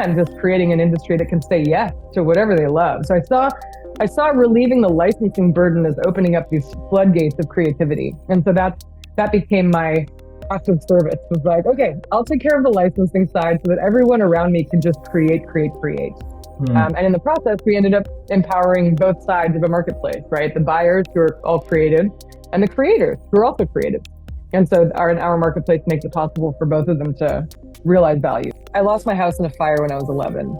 and just creating an industry that can say yes to whatever they love. So I saw relieving the licensing burden as opening up these floodgates of creativity. And so that became my act of service. It was like, okay, I'll take care of the licensing side so that everyone around me can just create. And in the process, we ended up empowering both sides of a marketplace, right? The buyers who are all creative and the creators who are also creative. And so our marketplace makes it possible for both of them to realize value. I lost my house in a fire when I was 11.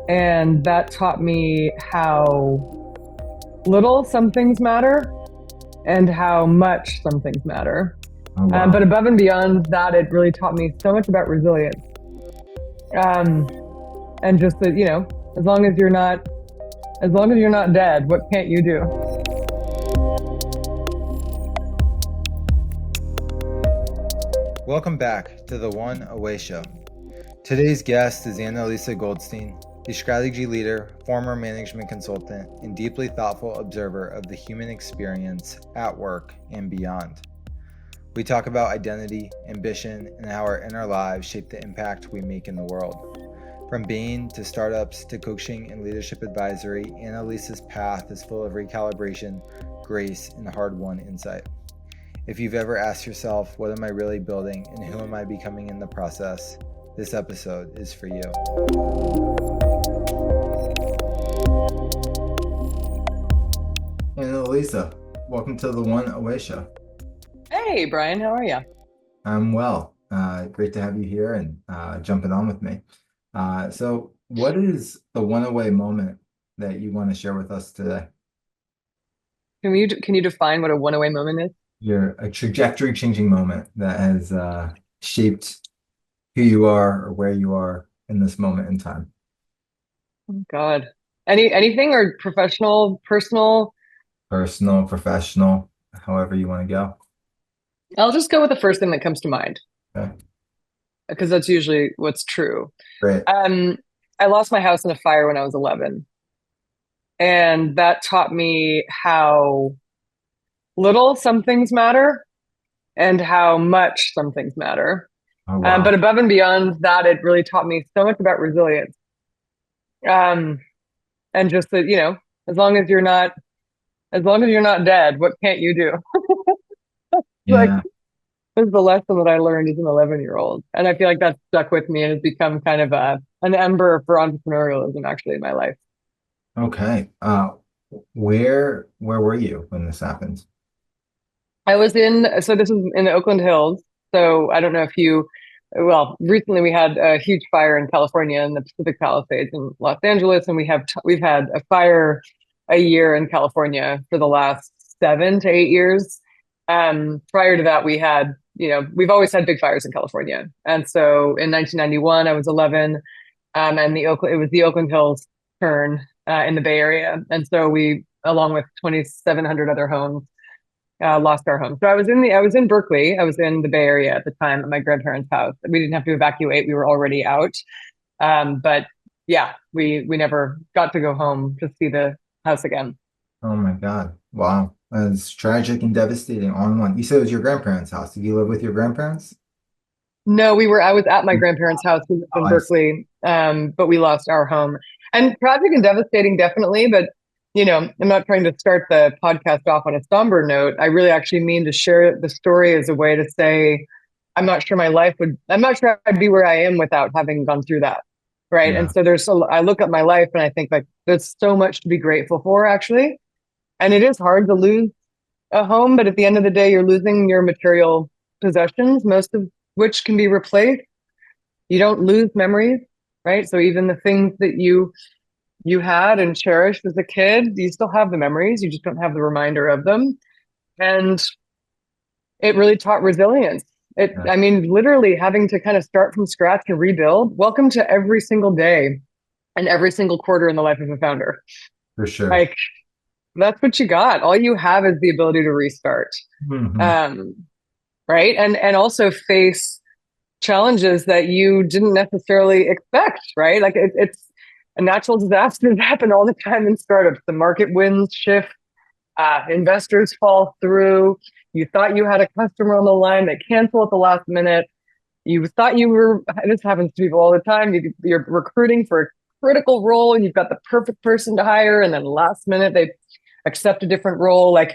And that taught me how little some things matter and how much some things matter. Oh, wow. But above and beyond that, it really taught me so much about resilience. And just that, as long as you're not dead, what can't you do? Welcome back to the One Away Show. Today's guest is Analisa Goodin, a strategy leader, former management consultant, and deeply thoughtful observer of the human experience at work and beyond. We talk about identity, ambition, and how our inner lives shape the impact we make in the world. From Bain to startups to coaching and leadership advisory, Analisa's path is full of recalibration, grace, and hard-won insight. If you've ever asked yourself, what am I really building and who am I becoming in the process, this episode is for you. Analisa, welcome to the One Away Show. Hey, Brian, how are you? I'm well. Great to have you here and jumping on with me. So what is the one away moment that you want to share with us today? Can you define what a one away moment is? A trajectory changing moment that has shaped who you are or where you are in this moment in time. Oh, God. Anything or professional, personal? Personal, professional, however you want to go. I'll just go with the first thing that comes to mind. Okay. Because that's usually what's true. Great. I lost my house in a fire when I was 11. And that taught me how little some things matter and how much some things matter. Oh, wow. But above and beyond that, it really taught me so much about resilience. And just that, as long as you're not dead, what can't you do? Yeah. This is the lesson that I learned as an 11-year-old. And I feel like that's stuck with me and has become kind of an ember for entrepreneurialism actually in my life. Okay. Where were you when this happened? So this is in the Oakland Hills. So I don't know if recently we had a huge fire in California in the Pacific Palisades in Los Angeles. And we've had a fire a year in California for the last 7 to 8 years. Prior to that, we've always had big fires in California. And so in 1991, I was 11, and it was the Oakland Hills turn in the Bay Area. And so we, along with 2,700 other homes, lost our home. So I was in Berkeley. I was in the Bay Area at the time at my grandparents' house. We didn't have to evacuate. We were already out. But yeah, we never got to go home to see the house again. Oh my God. Wow. It's tragic and devastating all in one. You said it was your grandparents' house. Did you live with your grandparents? No, I was at my grandparents' house in Berkeley, but we lost our home. And tragic and devastating, definitely. But, I'm not trying to start the podcast off on a somber note. I really actually mean to share the story as a way to say, I'm not sure I'd be where I am without having gone through that. Right. Yeah. And so I look at my life and I think like there's so much to be grateful for, actually. And it is hard to lose a home, but at the end of the day, you're losing your material possessions, most of which can be replaced. You don't lose memories, right? So even the things that you had and cherished as a kid, you still have the memories. You just don't have the reminder of them. And it really taught resilience. I mean, literally having to kind of start from scratch and rebuild. Welcome to every single day and every single quarter in the life of a founder. For sure. Like, that's what you got. All you have is the ability to restart. Mm-hmm. Right. And also face challenges that you didn't necessarily expect, right? Like it's a natural disasters happen all the time in startups. The market winds shift, investors fall through. You thought you had a customer on the line, they cancel at the last minute. You thought you were, this happens to people all the time. You're recruiting for a critical role and you've got the perfect person to hire. And then last minute they accept a different role. Like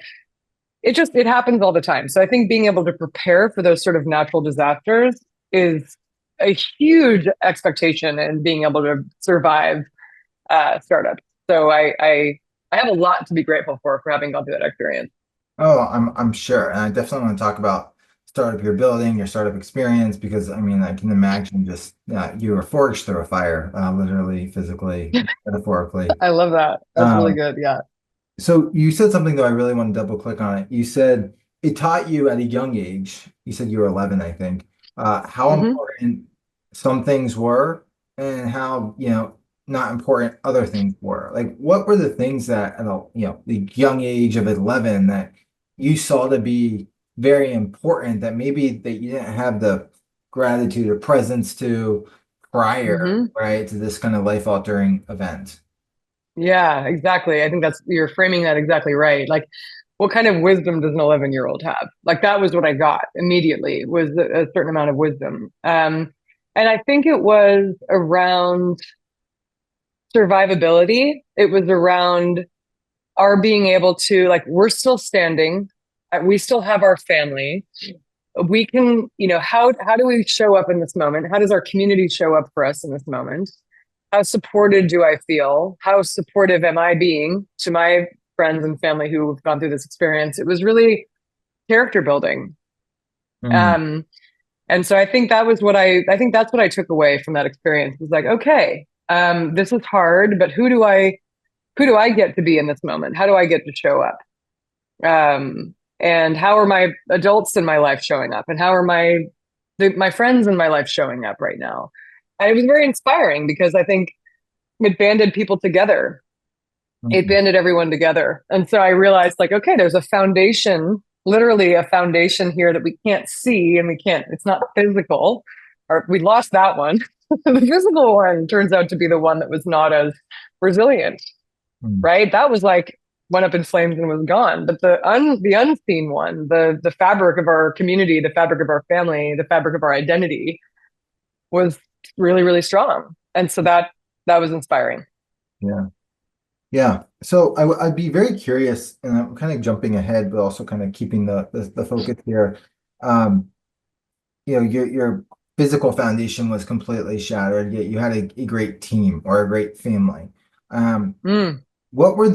it happens all the time. So I think being able to prepare for those sort of natural disasters is a huge expectation and being able to survive startups. So I have a lot to be grateful for having gone through that experience. Oh, I'm sure. And I definitely want to talk about startup you're building, your startup experience, because I mean, I can imagine just you were forged through a fire, literally, physically, metaphorically. I love that. That's really Um, good. Yeah. so you said something though, I really want to double click on it. You said it taught you at a young age, you said you were 11, I think, how Hmm. important some things were and how, not important other things were. Like what were the things that at the young age of 11 that you saw to be very important that maybe that you didn't have the gratitude or presence to prior, Hmm. right, to this kind of life altering event? Yeah, exactly. I think you're framing that exactly right. Like, what kind of wisdom does an 11-year-old have? Like, that was what I got immediately was a certain amount of wisdom. And I think it was around survivability. It was around our being able to, like, we're still standing. We still have our family. We can, how do we show up in this moment? How does our community show up for us in this moment? How supported do I feel? How supportive am I being to my friends and family who have gone through this experience? It was really character building. Mm, Um, and so I think that's what I took away from that experience was like, okay, this is hard, but who do I get to be in this moment? How do I get to show up? And how are my adults in my life showing up? And how are my friends in my life showing up right now? And it was very inspiring because I think it banded people together. It mm, banded everyone together. And so I realized, like, okay, there's a foundation, literally a foundation here that we can't see and it's not physical, or we lost that one. The physical one turns out to be the one that was not as resilient, mm, right? That was like went up in flames and was gone. But the unseen one, the fabric of our community, the fabric of our family, the fabric of our identity was really, really strong. And so that was inspiring. yeah. Yeah. So I'd be very curious, and I'm kind of jumping ahead, but also kind of keeping the focus here. Um, your physical foundation was completely shattered, yet you had a great team or a great family. Um, Mm, what were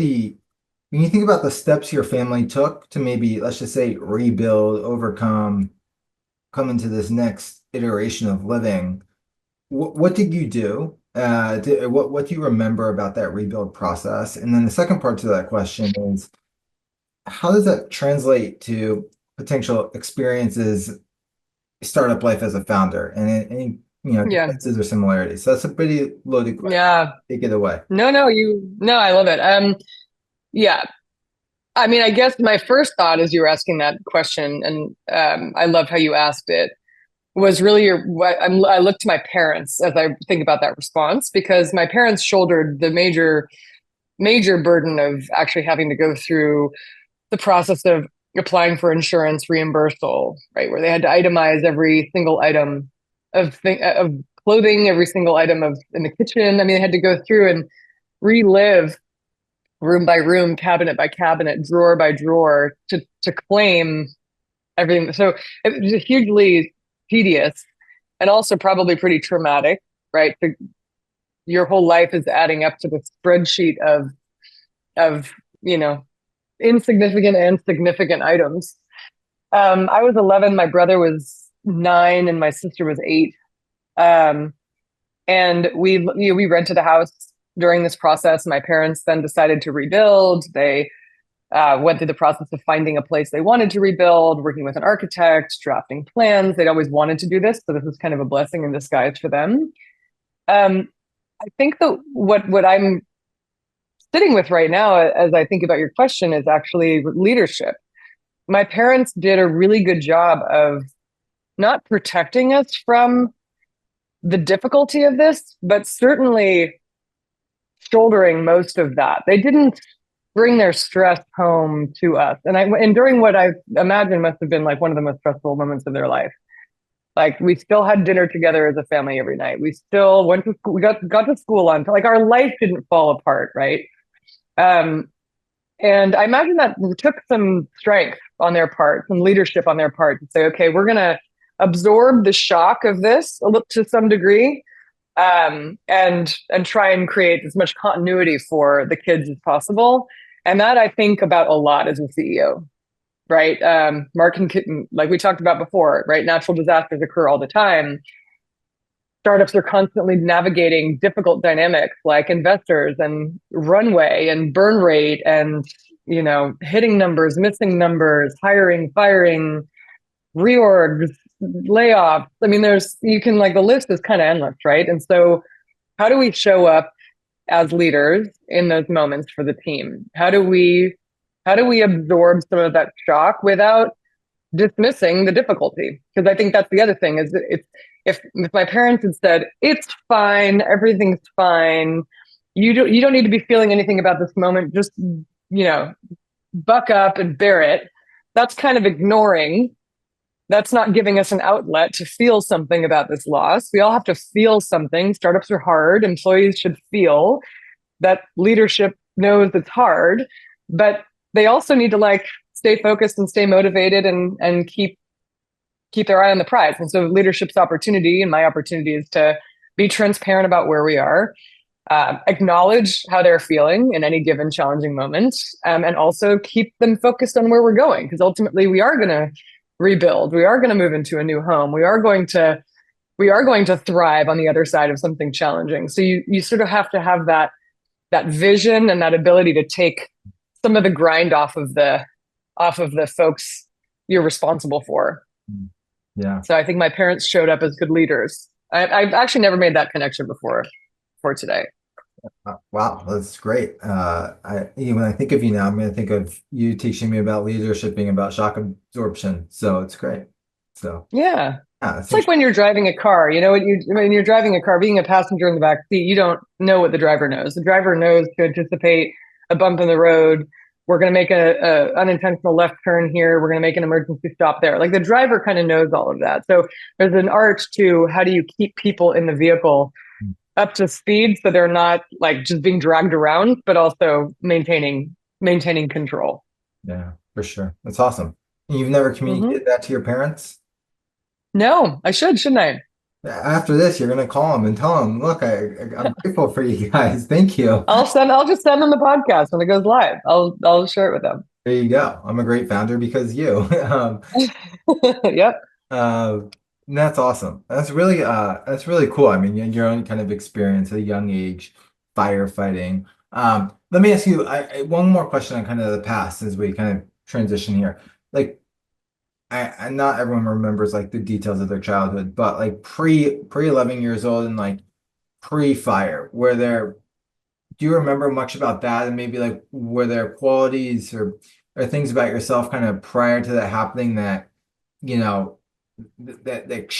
when you think about the steps your family took to maybe, let's just say, rebuild, overcome, come into this next iteration of living, what did you do? What do you remember about that rebuild process? And then the second part to that question is, how does that translate to potential experiences, startup life as a founder, and any yeah. differences or similarities? So that's a pretty loaded question. Yeah. Take it away. No, I love it. Yeah. I mean, I guess my first thought as you were asking that question, and I loved how you asked it, was really I look to my parents as I think about that response because my parents shouldered the major burden of actually having to go through the process of applying for insurance reimbursal, right? Where they had to itemize every single item of clothing, every single item of in the kitchen. I mean, they had to go through and relive room by room, cabinet by cabinet, drawer by drawer to claim everything. So it was hugely tedious and also probably pretty traumatic, right? Your whole life is adding up to the spreadsheet of you know insignificant and significant items. I was 11, my brother was 9, and my sister was 8. Um, and we rented a house during this process. My parents then decided to rebuild. They went through the process of finding a place they wanted to rebuild, working with an architect, drafting plans. They'd always wanted to do this, so this was kind of a blessing in disguise for them. Um, I think that what I'm sitting with right now, as I think about your question, is actually leadership. My parents did a really good job of not protecting us from the difficulty of this, but certainly shouldering most of that. They didn't bring their stress home to us. And during what I imagine must have been like one of the most stressful moments of their life. Like we still had dinner together as a family every night. We still went to school, we got to school on, like our life didn't fall apart, right? Um, and I imagine that took some strength on their part, some leadership on their part to say, okay, we're going to absorb the shock of this to some degree, and try and create as much continuity for the kids as possible. And that I think about a lot as a CEO, right? Like we talked about before, right? Natural disasters occur all the time. Startups are constantly navigating difficult dynamics like investors and runway and burn rate and hitting numbers, missing numbers, hiring, firing, reorgs, layoffs. I mean, the list is kind of endless, right? And so how do we show up as leaders in those moments for the team? How do we absorb some of that shock without dismissing the difficulty? Because I think that's the other thing is if my parents had said it's fine, everything's fine, you don't need to be feeling anything about this moment, just buck up and bear it. That's kind of ignoring. That's not giving us an outlet to feel something about this loss. We all have to feel something. Startups are hard. Employees should feel that leadership knows it's hard, but they also need to stay focused and stay motivated and keep their eye on the prize. And so leadership's opportunity and my opportunity is to be transparent about where we are, acknowledge how they're feeling in any given challenging moment, and also keep them focused on where we're going. Because ultimately we are going to rebuild. We are going to move into a new home. We are going to thrive on the other side of something challenging. So you sort of have to have that vision and that ability to take some of the grind off of the folks you're responsible for. Yeah. So I think my parents showed up as good leaders. I've actually never made that connection before today. Wow, that's great. When I think of you now, I'm going to think of you teaching me about leadership being about shock absorption. So it's great. So yeah, yeah, it's like when you're driving a car. When you're driving a car, being a passenger in the back seat, you don't know what the driver knows. The driver knows to anticipate a bump in the road. We're going to make a unintentional left turn here. We're going to make an emergency stop there. Like the driver kind of knows all of that. So there's an art to how do you keep people in the vehicle up to speed so they're not like just being dragged around, but also maintaining control. Yeah, for sure. That's awesome. You've never communicated that to your parents? No, I shouldn't I? After this, you're gonna call them and tell them, look, I'm grateful for you guys. Thank you. I'll just send them the podcast when it goes live. I'll share it with them. There you go. I'm a great founder because you. Yep. Uh, that's awesome. That's really cool. I mean, your own kind of experience at a young age, firefighting. Let me ask you one more question on kind of the past as we kind of transition here. Like, I not everyone remembers like the details of their childhood, but like pre 11 years old and like pre-fire, do you remember much about that? And maybe like were there qualities or things about yourself kind of prior to that happening that you know that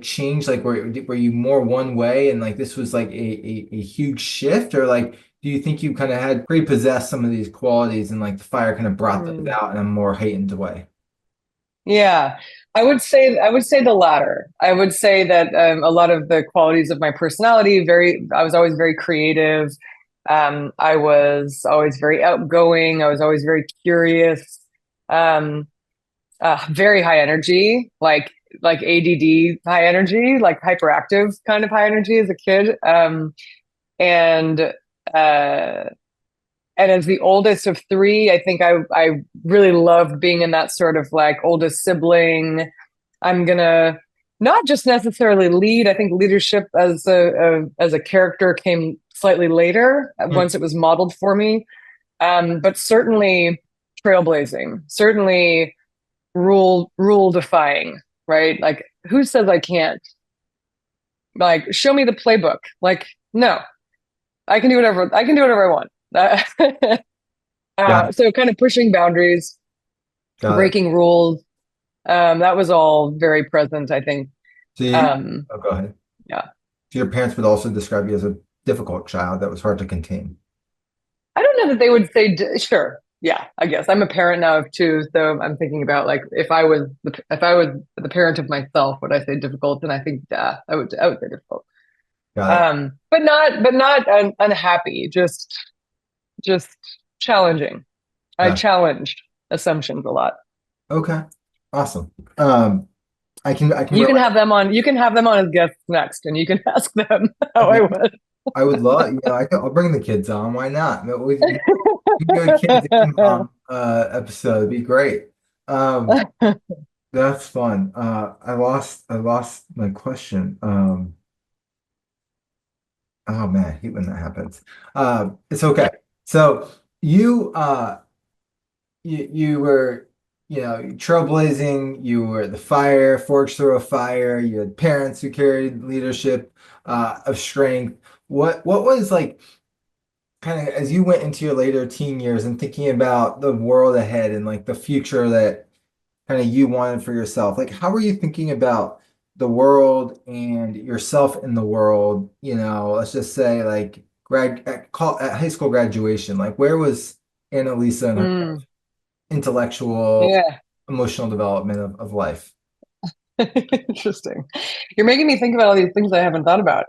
changed, like were you more one way and like this was like a huge shift, or like do you think you kind of had pre-possessed some of these qualities and like the fire kind of brought those out in a more heightened way? Yeah, I would say the latter. I would say that a lot of the qualities of my personality, I was always very creative. I was always very outgoing. I was always very curious. Um, very high energy, like ADD high energy, like hyperactive kind of high energy as a kid. And uh, and as the oldest of three, I think I really loved being in that sort of like oldest sibling. I'm gonna not just necessarily lead. I think leadership as a character came slightly later once it was modeled for me. But certainly trailblazing, certainly rule defying, right? Like who says I can't? Like show me the playbook. Like no, I can do whatever I want. Got it. So kind of pushing boundaries, Got it. breaking rules. That was all very present, I think. So oh, go ahead. Yeah. So your parents would also describe you as a difficult child that was hard to contain. I don't know that they would say, sure. yeah, I guess I'm a parent now of two, so I'm thinking about like if I was the parent of myself, would I say difficult? And I think I would say difficult. Got it. But not unhappy, just challenging. I Got it. challenge assumptions a lot. Okay. Awesome. Um, I can You can have relate. them on. You can have them on as guests next, and you can ask them how I was. I would love, I'll bring the kids on. Why not? We can do a kids and mom episode. It'd be great. Um, that's fun. I lost my question. Oh man, I hate when that happens. It's okay. So you you were, trailblazing, you were the fire, forged through a fire, you had parents who carried leadership of strength. What was like kind of as you went into your later teen years and thinking about the world ahead and like the future that kind of you wanted for yourself, like how were you thinking about the world and yourself in the world, let's just say like at high school graduation, like where was Annalisa in her Mm, intellectual, yeah. emotional development of life? Interesting. You're making me think about all these things I haven't thought about.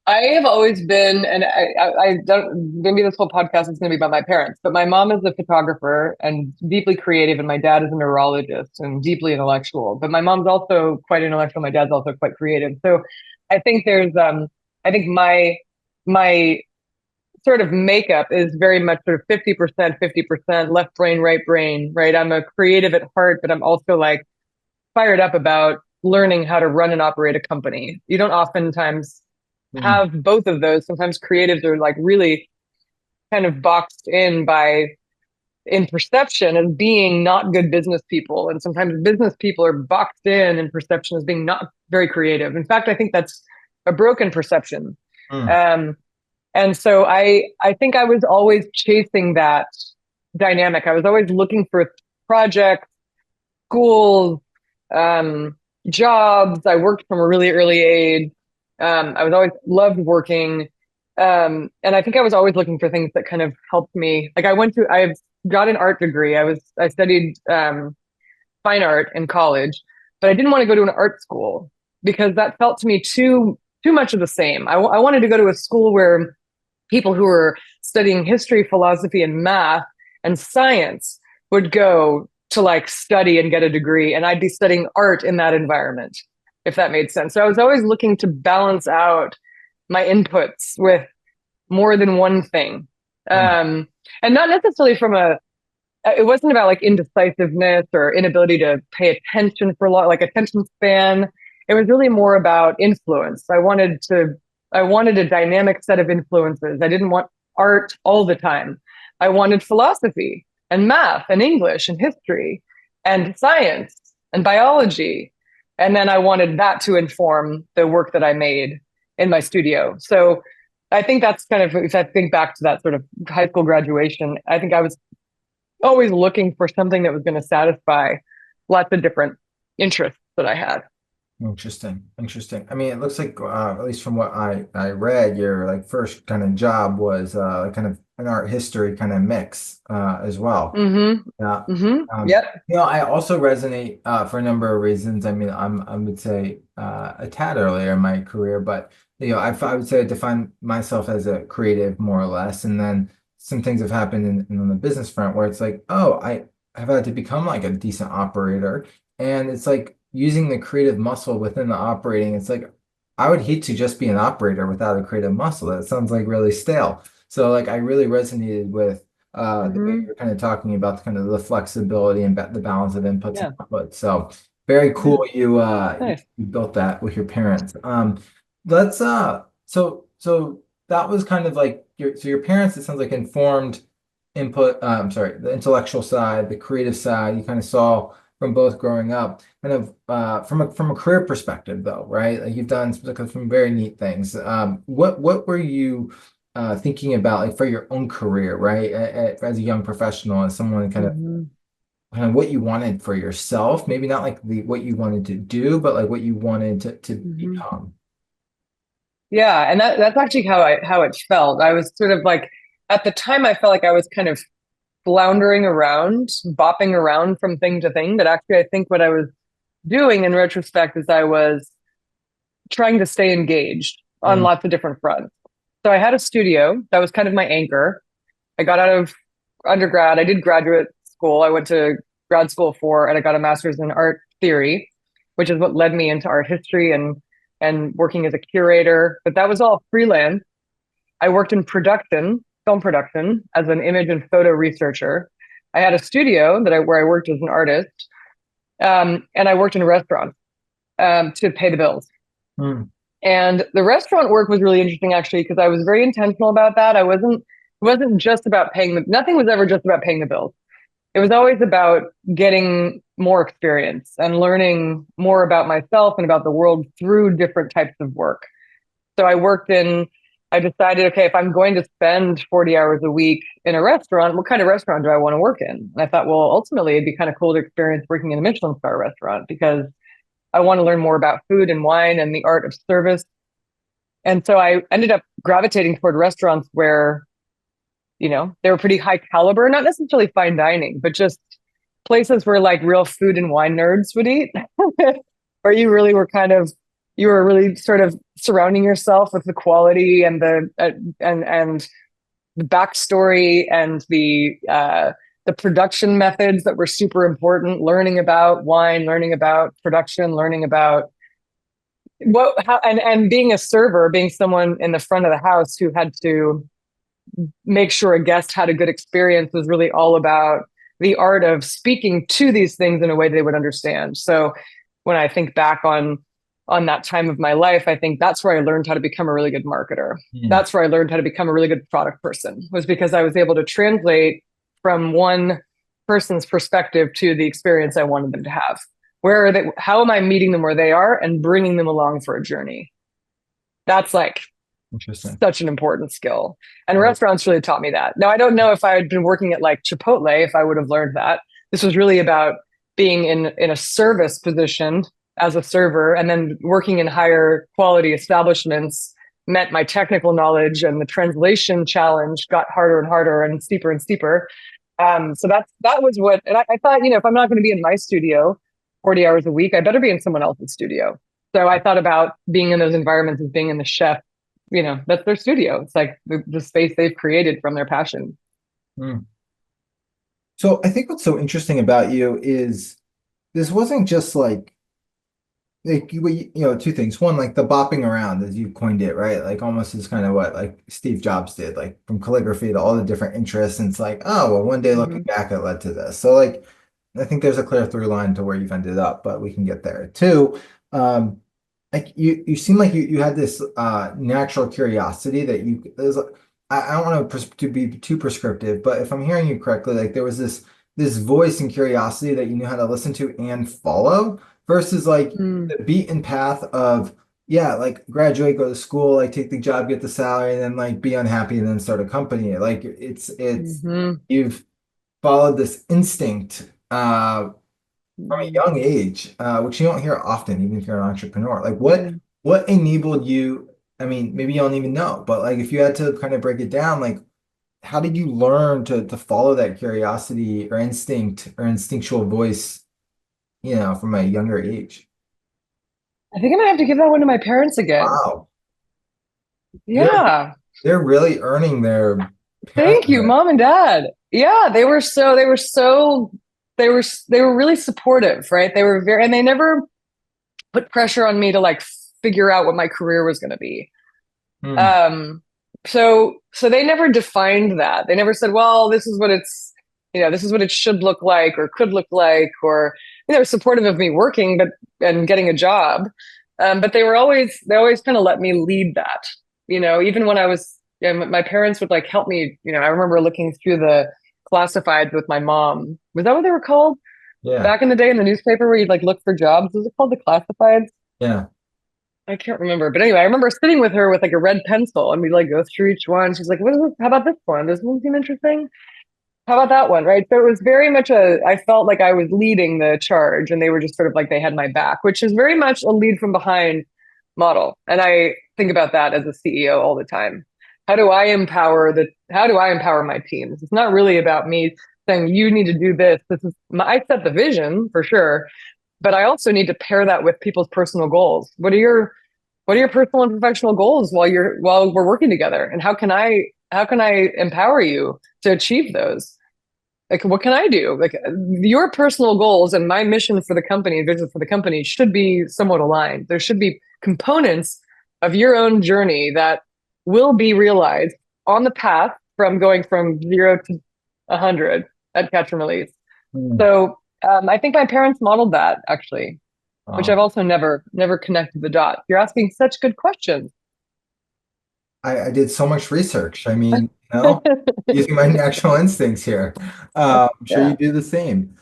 I have always been, and I don't, maybe this whole podcast is going to be about my parents, but my mom is a photographer and deeply creative, and my dad is a neurologist and deeply intellectual. But my mom's also quite intellectual. My dad's also quite creative. So I think I think my sort of makeup is very much sort of 50%, 50%, left brain, right brain, right? I'm a creative at heart, but I'm also like fired up about learning how to run and operate a company. You don't oftentimes Mm, have both of those. Sometimes creatives are like really kind of boxed in by in perception as being not good business people. And sometimes business people are boxed in perception as being not very creative. In fact, I think that's a broken perception. mm, Um, and so I think I was always chasing that dynamic. I was always looking for projects, schools, um, jobs. I worked from a really early age. I was always loved working. And I think I was always looking for things that kind of helped me. Like I've got an art degree. I studied fine art in college, but I didn't want to go to an art school because that felt to me too much of the same. I wanted to go to a school where people who were studying history, philosophy, and math and science would go to like study and get a degree, and I'd be studying art in that environment, if that made sense. So I was always looking to balance out my inputs with more than one thing. mm, Um, and not necessarily it wasn't about like indecisiveness or inability to pay attention for long, like attention span. It was really more about influence. I wanted a dynamic set of influences. I didn't want art all the time. I wanted philosophy and math and English and history and science and biology. And then I wanted that to inform the work that I made in my studio. So I think that's kind of, if I think back to that sort of high school graduation, I think I was always looking for something that was going to satisfy lots of different interests that I had. interesting. Interesting. I mean, it looks like, at least from what I read, your like first kind of job was like kind of an art history kind of mix as well. Yeah. Mm-hmm. Mm-hmm. Um, Yep. I also resonate for a number of reasons. I mean, I would say a tad earlier in my career, but I would say I define myself as a creative more or less. And then some things have happened in on the business front where it's like, oh, I have had to become like a decent operator. And it's like using the creative muscle within the operating. It's like I would hate to just be an operator without a creative muscle. That sounds like really stale. So like I really resonated with the way Mm-hmm. you're kind of talking about kind of the flexibility and the balance of inputs and Yeah. outputs. So very Yeah. cool Nice. you built that with your parents. Let's so that was kind of like your parents, it sounds like informed input, I'm sorry, the intellectual side, the creative side, you kind of saw from both growing up. Kind of from a career perspective though, right? Like you've done some very neat things. What were you thinking about like for your own career, right? As a young professional, as someone Mm-hmm. kind of what you wanted for yourself, maybe not like the what you wanted to do, but like what you wanted to Mm-hmm. become. Yeah, and that's actually how it felt. I was sort of like at the time I felt like I was kind of floundering around, bopping around from thing to thing. That actually, I think what I was doing in retrospect is I was trying to stay engaged on Mm. lots of different fronts. So I had a studio that was kind of my anchor. I got out of undergrad. I did graduate school. I went to grad school for, and I got a master's in art theory, which is what led me into art history and working as a curator. But that was all freelance. I worked in production, film production, as an image and photo researcher. I had a studio where I worked as an artist, and I worked in a restaurant to pay the bills. Mm. And the restaurant work was really interesting actually because I was very intentional about that. It wasn't just about nothing was ever just about paying the bills. It was always about getting more experience and learning more about myself and about the world through different types of work. So I decided, okay, if I'm going to spend 40 hours a week in a restaurant, what kind of restaurant do I want to work in? And I thought, well, ultimately it'd be kind of cool to experience working in a Michelin star restaurant because I want to learn more about food and wine and the art of service. And so I ended up gravitating toward restaurants where, they were pretty high caliber, not necessarily fine dining, but just places where like real food and wine nerds would eat, where you were really sort of surrounding yourself with the quality and and the backstory and the production methods that were super important, learning about wine, learning about production, learning about and being a server, being someone in the front of the house who had to make sure a guest had a good experience was really all about the art of speaking to these things in a way they would understand. So when I think back on that time of my life, I think that's where I learned how to become a really good marketer. Mm. That's where I learned how to become a really good product person, was because I was able to translate from one person's perspective to the experience I wanted them to have. Where are they? How am I meeting them where they are and bringing them along for a journey? That's like Interesting. such an important skill. And Right. restaurants really taught me that. Now, I don't know if I had been working at like Chipotle, if I would have learned that. This was really about being in a service position as a server, and then working in higher quality establishments meant my technical knowledge and the translation challenge got harder and harder and steeper and steeper. So that was what, and I thought, if I'm not going to be in my studio 40 hours a week, I better be in someone else's studio. So I thought about being in those environments as being in the chef, that's their studio. It's like the space they've created from their passion. Mm. So I think what's so interesting about you is this wasn't just like two things. One, like the bopping around, as you coined it, right? Like almost is kind of what like Steve Jobs did, like from calligraphy to all the different interests. And it's like, oh, well, one day looking Mm-hmm. back, it led to this. So like, I think there's a clear through line to where you've ended up, but we can get there. Two, like you seem like you had this natural curiosity that I don't want to be too prescriptive, but if I'm hearing you correctly, like there was this voice and curiosity that you knew how to listen to and follow versus like Mm-hmm. the beaten path of yeah, like graduate, go to school, like take the job, get the salary, and then like be unhappy and then start a company. Like it's Mm-hmm. you've followed this instinct from a Mm-hmm. young age, which you don't hear often, even if you're an entrepreneur. Like Yeah. what enabled you? I mean, maybe you don't even know, but like if you had to kind of break it down, like how did you learn to follow that curiosity or instinct or instinctual voice, from a younger age? I think I'm gonna have to give that one to my parents again. Wow. They're Yeah. they're really earning their Thank you, parenthood. mom and dad. Yeah, they were really supportive, right? And they never put pressure on me to like figure out what my career was going to be. Hmm. Um, so they never defined that. They never said, well, this is what it should look like or could look like, or they were supportive of me working, and getting a job. But they always kind of let me lead that. Even when I was, my parents would like help me. I remember looking through the classifieds with my mom. Was that what they were called Yeah. back in the day in the newspaper where you'd like look for jobs? Was it called the classifieds? Yeah. I can't remember. But anyway, I remember sitting with her with like a red pencil and we'd like go through each one. She's like, what is this? How about this one? Does this one seem interesting? How about that one? Right. So it was very much I felt like I was leading the charge and they were just sort of like they had my back, which is very much a lead from behind model. And I think about that as a CEO all the time. How do I empower my teams? It's not really about me saying, you need to do this. I set the vision for sure, but I also need to pair that with people's personal goals. What are your personal and professional goals while we're working together? And how can I empower you to achieve those? Like, what can I do? Like, your personal goals and my mission for the company, vision for the company should be somewhat aligned. There should be components of your own journey that will be realized on the path from going from 0 to 100 at Catch and Release. Hmm. So I think my parents modeled that actually, which I've Um, also never connected the dots. You're asking such good questions. I did so much research. I mean, using my natural instincts here. I'm sure you Yeah. do the same.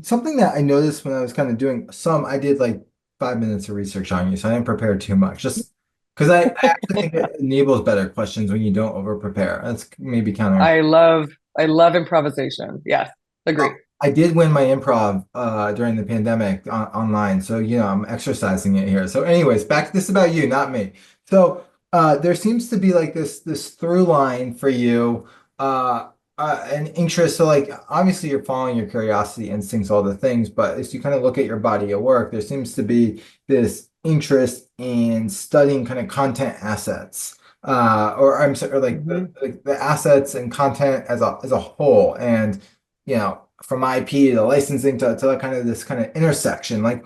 Something that I noticed when I was kind of doing I did like 5 minutes of research on you, so I didn't prepare too much. Just because I actually think it enables better questions when you don't over prepare. That's maybe counter. I love improvisation. Yes, agree. I did win my improv during the pandemic online, so I'm exercising it here. So, anyways, back this is about you, not me. So, there seems to be like this through line for you, an interest. So, like, obviously, you're following your curiosity, instincts, all the things, but as you kind of look at your body of work, there seems to be this interest in studying kind of content assets. Or I'm sorry, or like Hmm. the assets and content as a whole, and from IP to licensing to kind of this kind of intersection, like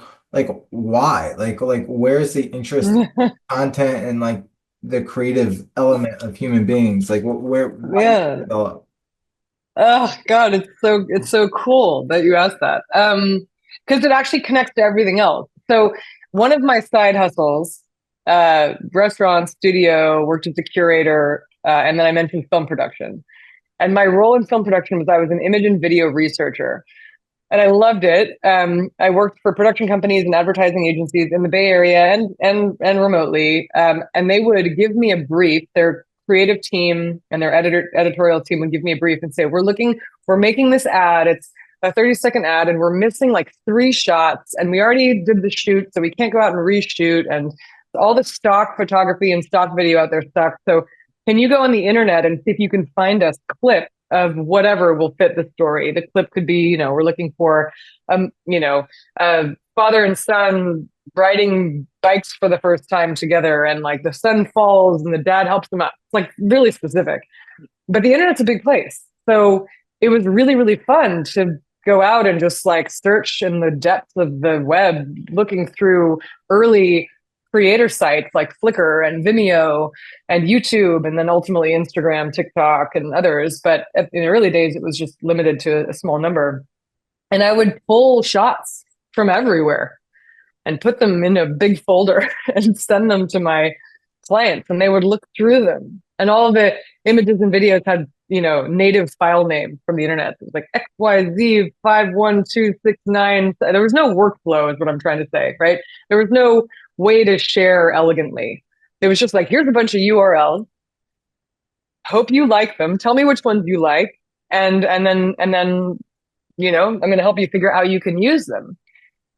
why? Like where's the interest in content and like the creative element of human beings? Like why did it Yeah. develop? Oh God, it's so cool that you asked that. Because it actually connects to everything else. So one of my side hustles, restaurant, studio, worked as a curator, and then I mentioned film production. And my role in film production was I was an image and video researcher. And I loved it. I worked for production companies and advertising agencies in the Bay Area and remotely, and they would give me a brief. Their creative team and their editorial team would give me a brief and say, we're making this ad. It's a 30-second ad, and we're missing like 3 shots, and we already did the shoot, so we can't go out and reshoot, and all the stock photography and stock video out there sucks. So can you go on the internet and see if you can find us clips of whatever will fit the story? The clip could be, we're looking for, father and son riding bikes for the first time together, and like the son falls and the dad helps them out. It's like really specific. But the internet's a big place. So it was really, really fun to go out and just like search in the depths of the web, looking through early creator sites like Flickr and Vimeo and YouTube, and then ultimately Instagram, TikTok, and others. But in the early days, it was just limited to a small number. And I would pull shots from everywhere and put them in a big folder and send them to my clients, and they would look through them. And all of the images and videos had, native file name from the internet. It was like XYZ51269. There was no workflow, is what I'm trying to say, right? There was no way to share elegantly. It was just like, here's a bunch of URLs. Hope you like them. Tell me which ones you like. And then, I'm going to help you figure out how you can use them.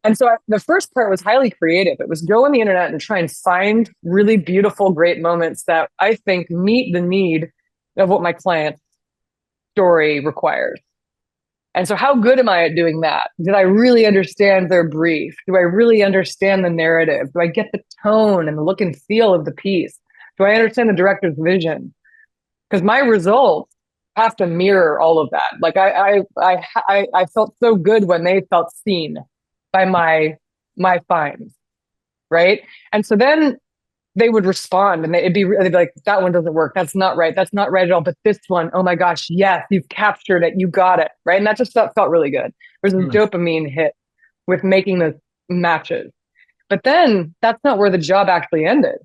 And so the first part was highly creative. It was go on the internet and try and find really beautiful, great moments that I think meet the need of what my client's story requires. And so, how good am I at doing that? Did I really understand their brief? Do I really understand the narrative? Do I get the tone and the look and feel of the piece? Do I understand the director's vision? Because my results have to mirror all of that. Like I felt so good when they felt seen by my finds, right? And so then they would respond, and they'd be like, that one doesn't work. That's not right. That's not right at all. But this one, oh my gosh, yes, you've captured it. You got it. Right. And that just felt really good. There's a Hmm. dopamine hit with making those matches. But then that's not where the job actually ended.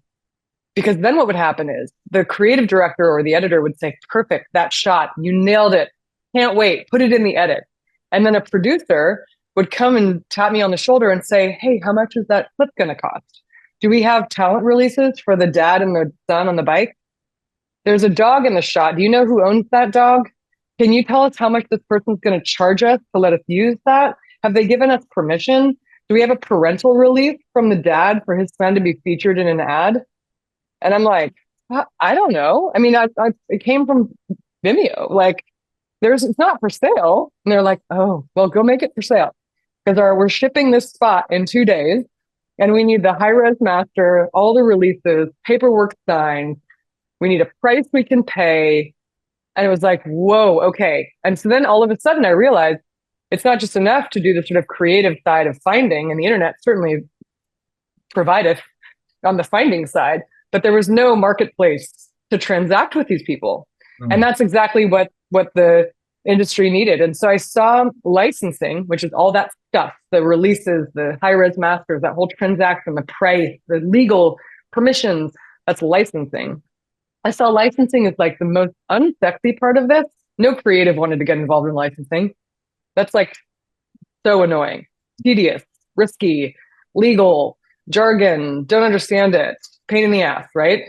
Because then what would happen is the creative director or the editor would say, perfect, that shot, you nailed it. Can't wait. Put it in the edit. And then a producer would come and tap me on the shoulder and say, hey, how much is that clip going to cost? Do we have talent releases for the dad and the son on the bike? There's a dog in the shot. Do you know who owns that dog? Can you tell us how much this person's going to charge us to let us use that? Have they given us permission? Do we have a parental release from the dad for his son to be featured in an ad? And I'm like, I don't know. I mean, it came from Vimeo. Like, it's not for sale. And they're like, oh, well, go make it for sale because we're shipping this spot in 2 days and we need the high res master, all the releases, paperwork signed. We need a price we can pay. And it was like, whoa, okay. And so then all of a sudden I realized it's not just enough to do the sort of creative side of finding, and the internet certainly provided on the finding side, but there was no marketplace to transact with these people. And that's exactly what the industry needed. And so I saw licensing, which is all that stuff, the releases, the high res masters, that whole transaction, the price, the legal permissions, that's licensing. I saw licensing as like the most unsexy part of this. No creative wanted to get involved in licensing. That's like so annoying, tedious, risky, legal, jargon, don't understand it, pain in the ass, right?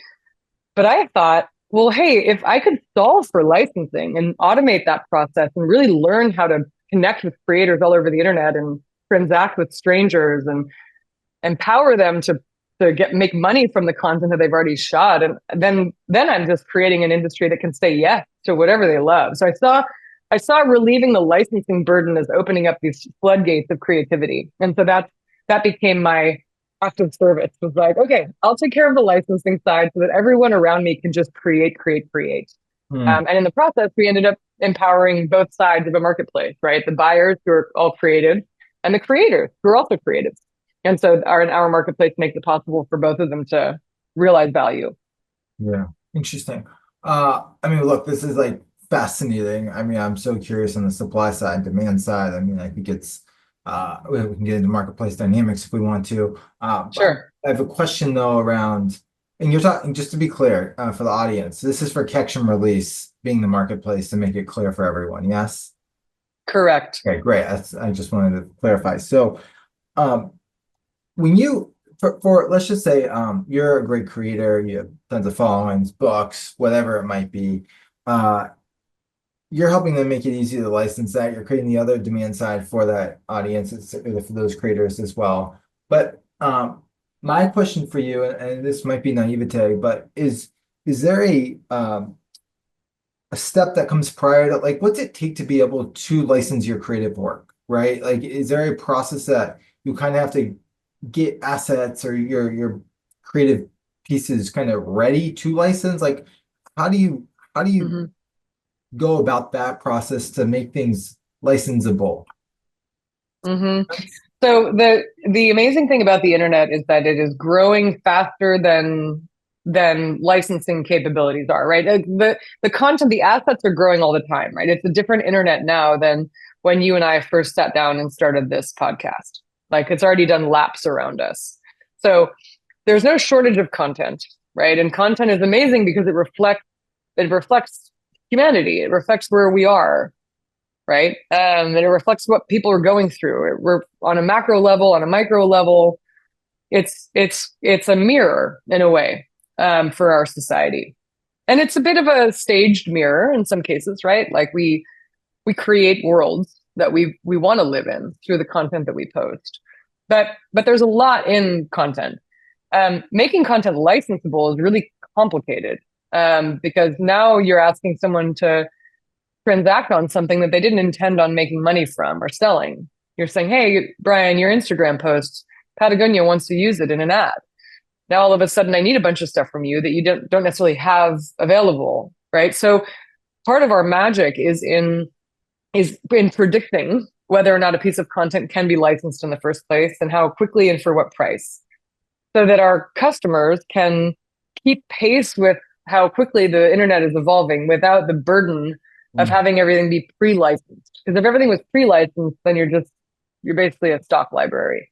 But I thought, well, hey, if I could solve for licensing and automate that process and really learn how to connect with creators all over the internet and transact with strangers and empower them to make money from the content that they've already shot, and then I'm just creating an industry that can say yes to whatever they love. So I saw relieving the licensing burden as opening up these floodgates of creativity, and so that became my active service. Was like, okay, I'll take care of the licensing side so that everyone around me can just create. Mm. And in the process, we ended up empowering both sides of a marketplace, right? The buyers who are all creative and the creators who are also creative. And so our marketplace makes it possible for both of them to realize value. Yeah, interesting. I mean, look, this is like fascinating. I mean, I'm so curious on the supply side, demand side. I mean, I think it's we can get into marketplace dynamics if we want to. But Sure. I have a question though around, and you're talking, just to be clear, for the audience, this is for catch and release being the marketplace to make it clear for everyone. Yes? Correct. Okay, great. I just wanted to clarify. So, um, when you for let's just say you're a great creator, you have tons of followings, books, whatever it might be, uh you're helping them make it easy to license that. You're creating the other demand side for that audience, for those creators as well. But my question for you, and this might be naivete, but is there a step that comes prior to, like, what's it take to be able to license your creative work, right? Like, is there a process that you kind of have to get assets or your creative pieces kind of ready to license? Like, how do you Mm-hmm. go about that process to make things licensable? Mm-hmm. So the amazing thing about the internet is that it is growing faster than licensing capabilities are, right? The content, the assets are growing all the time, right? It's a different internet now than when you and I first sat down and started this podcast. Like it's already done laps around us. So there's no shortage of content, right? And content is amazing because it reflects humanity. It reflects where we are, right? And it reflects what people are going through. We're on a macro level, on a micro level. It's a mirror in a way, for our society, and it's a bit of a staged mirror in some cases, right? Like we create worlds that we want to live in through the content that we post. But there's a lot in content. Making content licensable is really complicated, because now you're asking someone to transact on something that they didn't intend on making money from or selling. You're saying, hey, Brian, your Instagram post, Patagonia wants to use it in an ad. Now all of a sudden I need a bunch of stuff from you that you don't necessarily have available, right? So part of our magic is in predicting whether or not a piece of content can be licensed in the first place and how quickly and for what price, so that our customers can keep pace with how quickly the internet is evolving without the burden of Mm. having everything be pre-licensed. Because if everything was pre-licensed, then you're basically a stock library,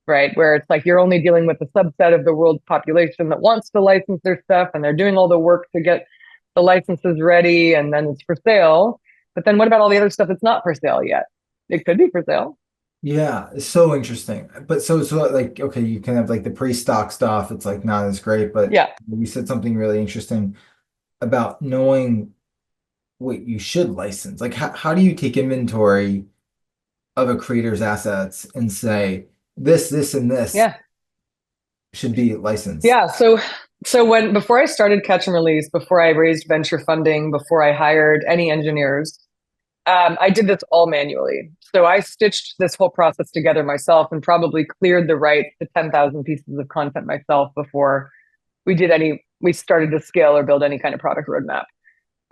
right? Where it's like you're only dealing with a subset of the world's population that wants to license their stuff, and they're doing all the work to get the licenses ready, and then it's for sale. But then what about all the other stuff that's not for sale yet? It could be for sale. Yeah, it's so interesting. But so like, okay, you can have like the pre-stock stuff. It's like not as great, but Yeah. you said something really interesting about knowing what you should license. Like, how do you take inventory of a creator's assets and say this, and this Yeah. should be licensed? Yeah. So before I started Catch and Release, before I raised venture funding, before I hired any engineers, I did this all manually. So I stitched this whole process together myself and probably cleared the rights to 10,000 pieces of content myself before we started to scale or build any kind of product roadmap.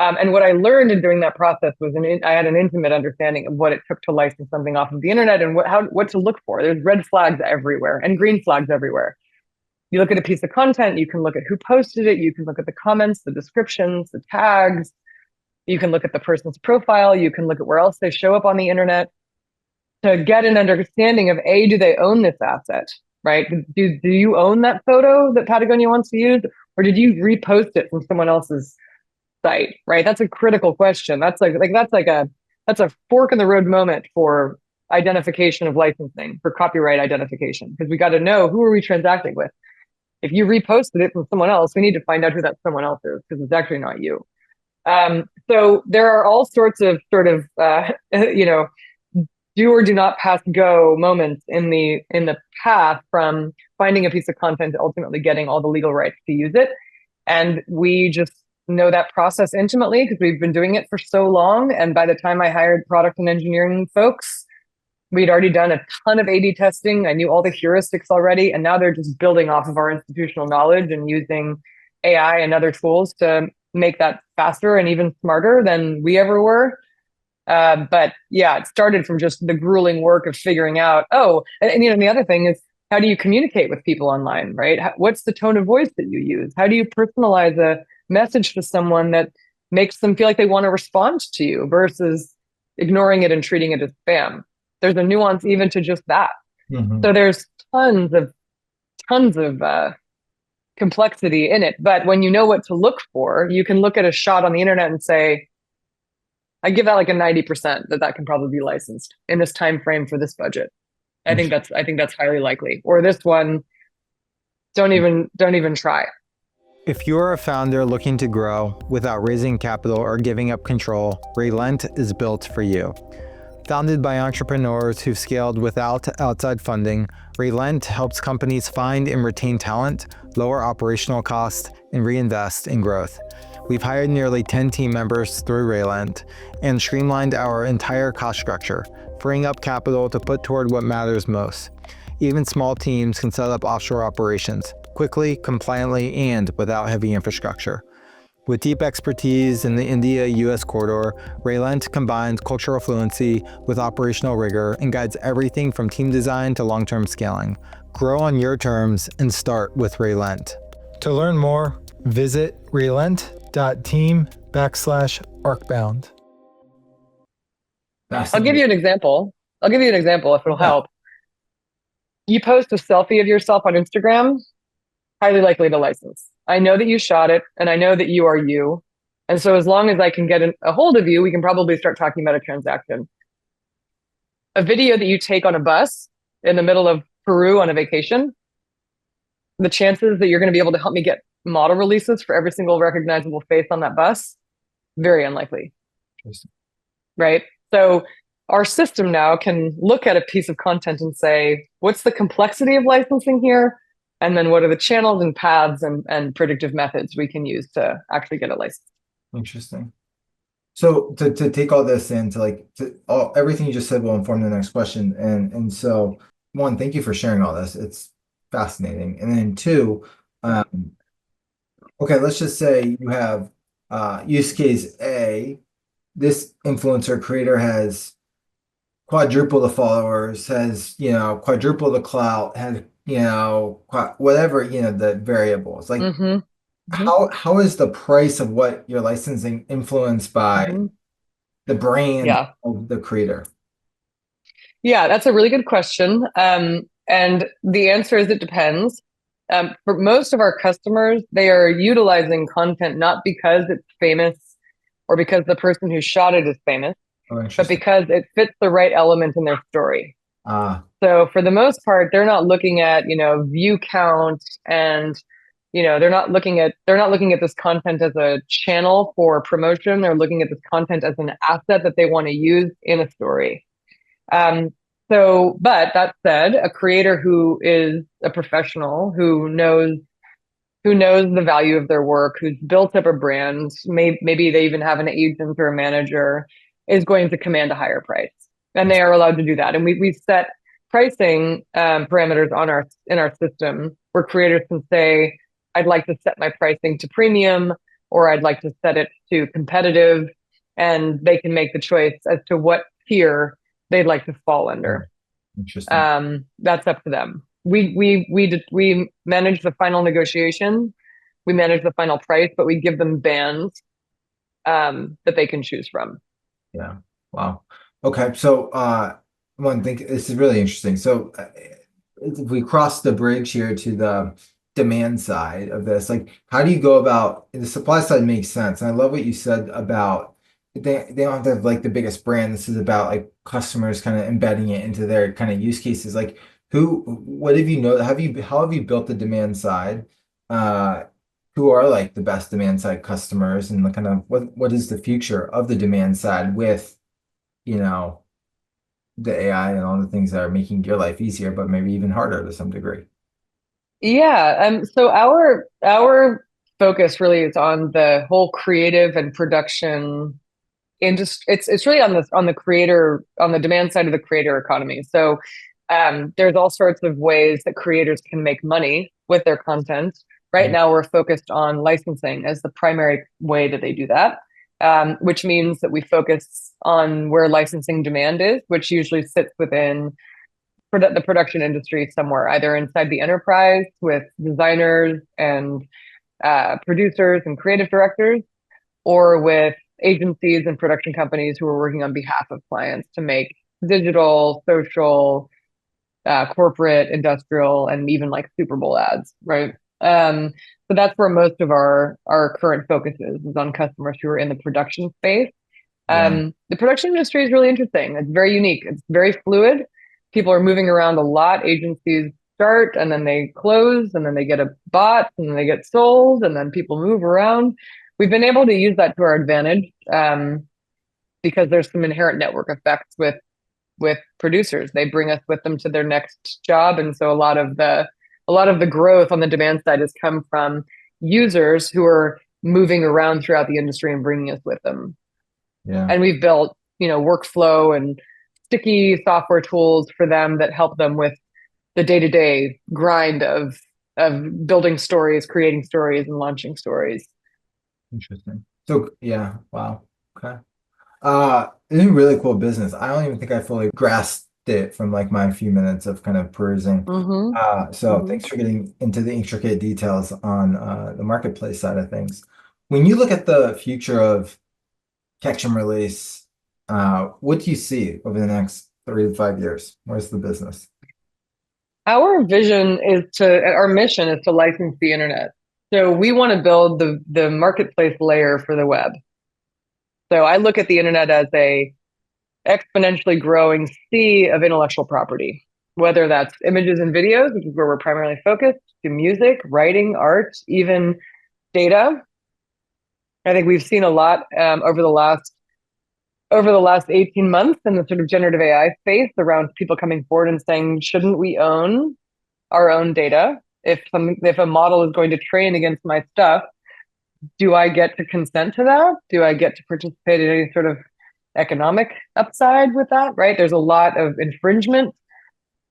And what I learned in doing that process was I had an intimate understanding of what it took to license something off of the internet and what to look for. There's red flags everywhere and green flags everywhere. You look at a piece of content, you can look at who posted it, you can look at the comments, the descriptions, the tags, you can look at the person's profile, you can look at where else they show up on the internet to get an understanding of do they own this asset, right? Do you own that photo that Patagonia wants to use, or did you repost it from someone else's site, right? That's a critical question. That's a fork in the road moment for identification of licensing, for copyright identification, because we got to know who are we transacting with. If you reposted it from someone else, we need to find out who that someone else is, because it's actually not you. So there are all sorts of do or do not pass go moments in the path from finding a piece of content to ultimately getting all the legal rights to use it. And we just know that process intimately because we've been doing it for so long. And by the time I hired product and engineering folks, we'd already done a ton of A/B testing. I knew all the heuristics already, and now they're just building off of our institutional knowledge and using AI and other tools to make that faster and even smarter than we ever were. But yeah, it started from just the grueling work of figuring out, and the other thing is, how do you communicate with people online, right? What's the tone of voice that you use? How do you personalize a message to someone that makes them feel like they want to respond to you versus ignoring it and treating it as spam? There's a nuance even to just that. Mm-hmm. So there's tons of complexity in it. But when you know what to look for, you can look at a shot on the internet and say, I give that like a 90% that can probably be licensed in this time frame for this budget. I think that's highly likely. Or this one, don't even try. If you're a founder looking to grow without raising capital or giving up control, Relent is built for you. Founded by entrepreneurs who've scaled without outside funding, Relent helps companies find and retain talent, lower operational costs, and reinvest in growth. We've hired nearly 10 team members through Relent and streamlined our entire cost structure, freeing up capital to put toward what matters most. Even small teams can set up offshore operations quickly, compliantly, and without heavy infrastructure. With deep expertise in the India-US corridor, Relent combines cultural fluency with operational rigor and guides everything from team design to long-term scaling. Grow on your terms and start with Relent. To learn more, visit relent.team/arcbound. I'll give you an example if it'll help. You post a selfie of yourself on Instagram, highly likely to license. I know that you shot it, and I know that you are you. And so as long as I can get a hold of you, we can probably start talking about a transaction. A video that you take on a bus in the middle of Peru on a vacation, the chances that you're going to be able to help me get model releases for every single recognizable face on that bus, very unlikely. Right? So our system now can look at a piece of content and say, what's the complexity of licensing here? And then what are the channels and paths and predictive methods we can use to actually get a license? Interesting. So to take all this in, everything you just said will inform the next question. And so, one, thank you for sharing all this. It's fascinating. And then two, okay, let's just say you have use case A. This influencer creator has quadruple the followers, has quadruple the clout, has whatever the variables. Like, how is the price of what you're licensing influenced by the brand of the creator? Yeah, that's a really good question. And the answer is it depends. For most of our customers, they are utilizing content not because it's famous or because the person who shot it is famous, but because it fits the right element in their story. So for the most part, they're not looking at, view count and, they're not looking at this content as a channel for promotion. They're looking at this content as an asset that they want to use in a story. But that said, a creator who is a professional, who knows the value of their work, who's built up a brand, maybe they even have an agent or a manager, is going to command a higher price, and they are allowed to do that. And we set pricing parameters on our in our system where creators can say, "I'd like to set my pricing to premium," or "I'd like to set it to competitive," and they can make the choice as to what tier they'd like to fall Hmm. under. Interesting. That's up to them. We manage the final negotiation, we manage the final price, but we give them bands that they can choose from. Yeah. Wow. Okay. So, one thing, this is really interesting. So, if we cross the bridge here to the demand side of this, like, how do you go about the supply side makes sense. And I love what you said about they don't have to have like the biggest brand. This is about like customers kind of embedding it into their kind of use cases. Like, what have you know? How have you built the demand side? Uh, who are like the best demand side customers and the kind of what is the future of the demand side with, you know, the AI and all the things that are making your life easier, but maybe even harder to some degree. Yeah. So our focus really is on the whole creative and production industry. It's really on the creator, on the demand side of the creator economy. So there's all sorts of ways that creators can make money with their content. Right Mhm. now, we're focused on licensing as the primary way that they do that, which means that we focus on where licensing demand is, which usually sits within the production industry somewhere, either inside the enterprise with designers and producers and creative directors, or with agencies and production companies who are working on behalf of clients to make digital, social, corporate, industrial, and even like Super Bowl ads, right? So that's where most of our current focus is on customers who are in the production space. Yeah, The production industry is really interesting. It's very unique. It's very fluid. People are moving around a lot. Agencies start and then they close and then they get a bot and then they get sold and then people move around. We've been able to use that to our advantage because there's some inherent network effects with producers. They bring us with them to their next job, and so a lot of the growth on the demand side has come from users who are moving around throughout the industry and bringing us with them. yeah, And we've built, workflow and sticky software tools for them that help them with the day-to-day grind of building stories, creating stories, and launching stories. interesting. So yeah, wow. Okay. It's a really cool business. I don't even think I fully grasped it from like my few minutes of kind of perusing. Mm-hmm. So Mm-hmm. thanks for getting into the intricate details on the marketplace side of things. When you look at the future of catch and release, what do you see over the next 3 to 5 years? Where's the business? Our mission is to license the internet. So we want to build the marketplace layer for the web. So I look at the internet as a exponentially growing sea of intellectual property, whether that's images and videos, which is where we're primarily focused, to music, writing, art, even data. I think we've seen a lot over the last 18 months in the sort of generative AI space around people coming forward and saying, shouldn't we own our own data? If a model is going to train against my stuff, do I get to consent to that? Do I get to participate in any sort of economic upside with that? Right? There's a lot of infringement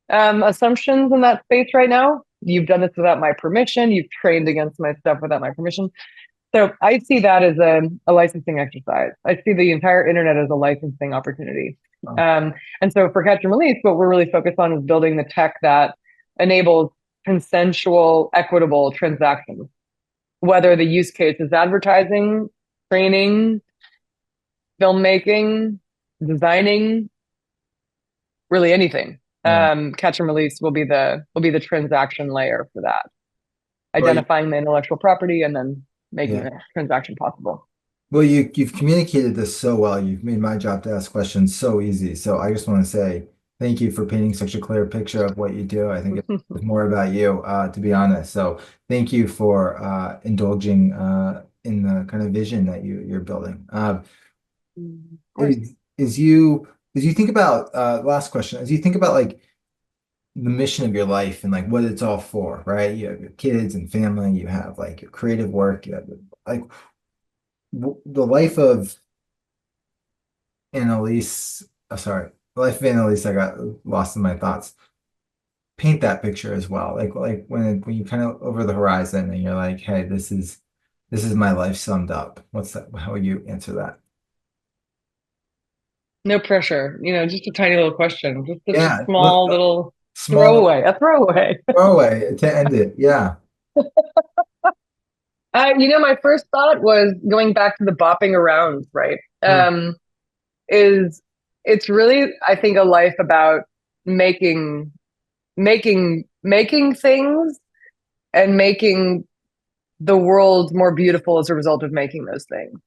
assumptions in that space right now. You've done this without my permission. You've trained against my stuff without my permission. So I see that as a licensing exercise. I see the entire internet as a licensing opportunity. Oh, Um, and so for Catch and Release, what we're really focused on is building the tech that enables consensual, equitable transactions, whether the use case is advertising, training, filmmaking, designing, really anything. yeah. Catch and Release will be the transaction layer for that, Well, identifying the intellectual property and then making yeah. the transaction possible. Well, you've communicated this so well. You've made my job to ask questions so easy. So I just want to say thank you for painting such a clear picture of what you do. I think it's more about you, to be honest. So thank you for indulging in the kind of vision that you're building. Of course. As you think about last question, as you think about like the mission of your life and like what it's all for, right? You have your kids and family, you have like your creative work, you have like the life of Annalise, sorry, life of Annalise, I got lost in my thoughts. Paint that picture as well. Like when you kind of over the horizon and you're like, hey, this is my life summed up. What's that? How would you answer that? No pressure, just a tiny little question, just a Yeah, small little small throwaway, a throwaway. throwaway to end it. Yeah. My first thought was going back to the bopping around, right? Hmm. Is it's really, I think, a life about making things and making the world more beautiful as a result of making those things.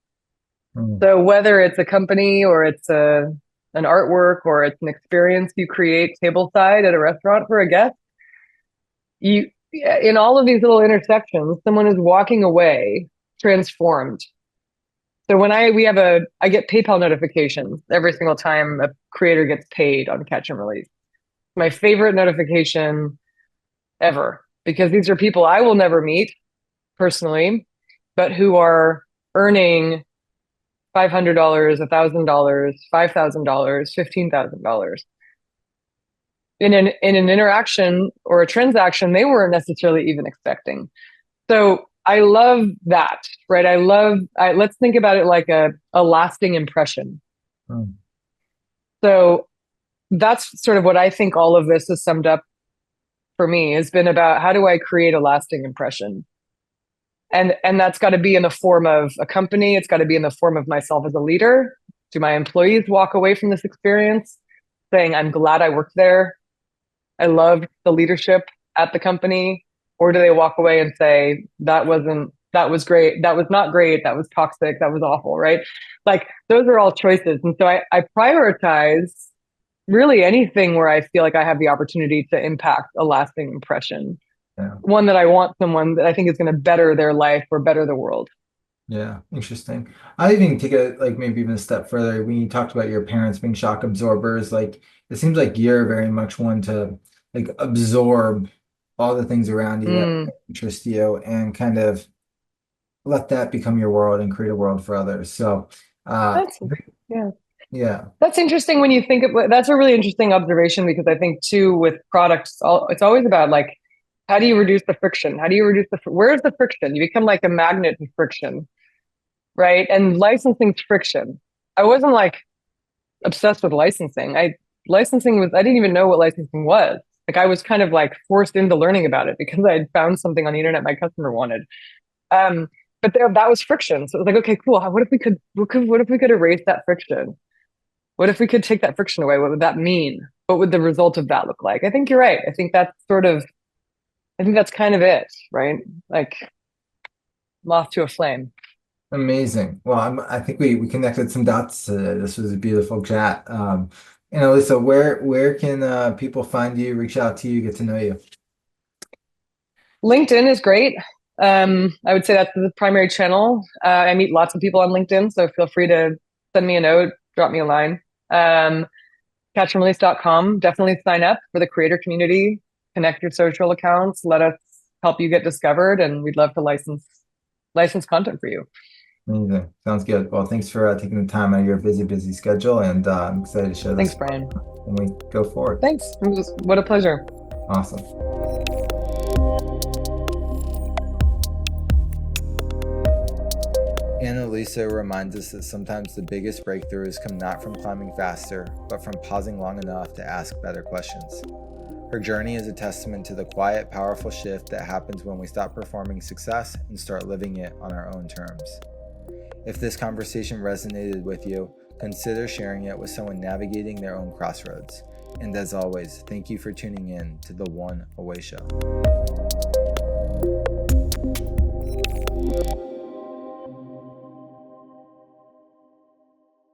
Hmm. So whether it's a company or it's an artwork or it's an experience you create tableside at a restaurant for a guest, you in all of these little intersections, someone is walking away transformed. So I get PayPal notifications every single time a creator gets paid on Catch and Release. My favorite notification ever, because these are people I will never meet personally, but who are earning $500, $1,000, $5,000, $15,000 in an interaction or a transaction they weren't necessarily even expecting. So I love that, right? Let's think about it like a lasting impression. Hmm. So that's sort of what I think all of this has summed up for me, has been about how do I create a lasting impression? And that's got to be in the form of a company. It's got to be in the form of myself as a leader. Do my employees walk away from this experience saying, I'm glad I worked there? I loved the leadership at the company. Or do they walk away and say, that was great. That was not great. That was toxic. That was awful, right? Like those are all choices. And so I prioritize really anything where I feel like I have the opportunity to impact a lasting impression. Yeah. One that I want someone that I think is going to better their life or better the world. Yeah, interesting. I even take it like maybe even a step further. When you talked about your parents being shock absorbers, like it seems like you're very much one to like absorb all the things around you that Mm, interest you and kind of let that become your world and create a world for others. So, uh, that's yeah. yeah. That's interesting when you think of that's a really interesting observation, because I think too with products, it's always about like, how do you reduce the friction? How do you reduce where's the friction? You become like a magnet to friction, right? And licensing's friction. I wasn't like obsessed with licensing. I didn't even know what licensing was. Like I was kind of like forced into learning about it because I had found something on the internet my customer wanted. Um, but that was friction. So it was like, okay, cool. What if we could erase that friction? What if we could take that friction away? What would that mean? What would the result of that look like? I think you're right. I think that's kind of it, right? Like moth to a flame. Amazing. Well, I think we connected some dots today. This was a beautiful chat. And Alyssa, where can people find you, reach out to you, get to know you? LinkedIn is great. I would say that's the primary channel. I meet lots of people on LinkedIn, so feel free to send me a note, drop me a line. Catchandrelease.com. Definitely sign up for the creator community, connect your social accounts, let us help you get discovered, and we'd love to license content for you. Amazing. Sounds good. Well, thanks for taking the time out of your busy schedule, and I'm excited to share this Thanks, Brian. when we go forward. Thanks. What a pleasure. Awesome. Annalisa reminds us that sometimes the biggest breakthroughs come not from climbing faster, but from pausing long enough to ask better questions. Her journey is a testament to the quiet, powerful shift that happens when we stop performing success and start living it on our own terms. If this conversation resonated with you, consider sharing it with someone navigating their own crossroads. And as always, thank you for tuning in to the One Away Show.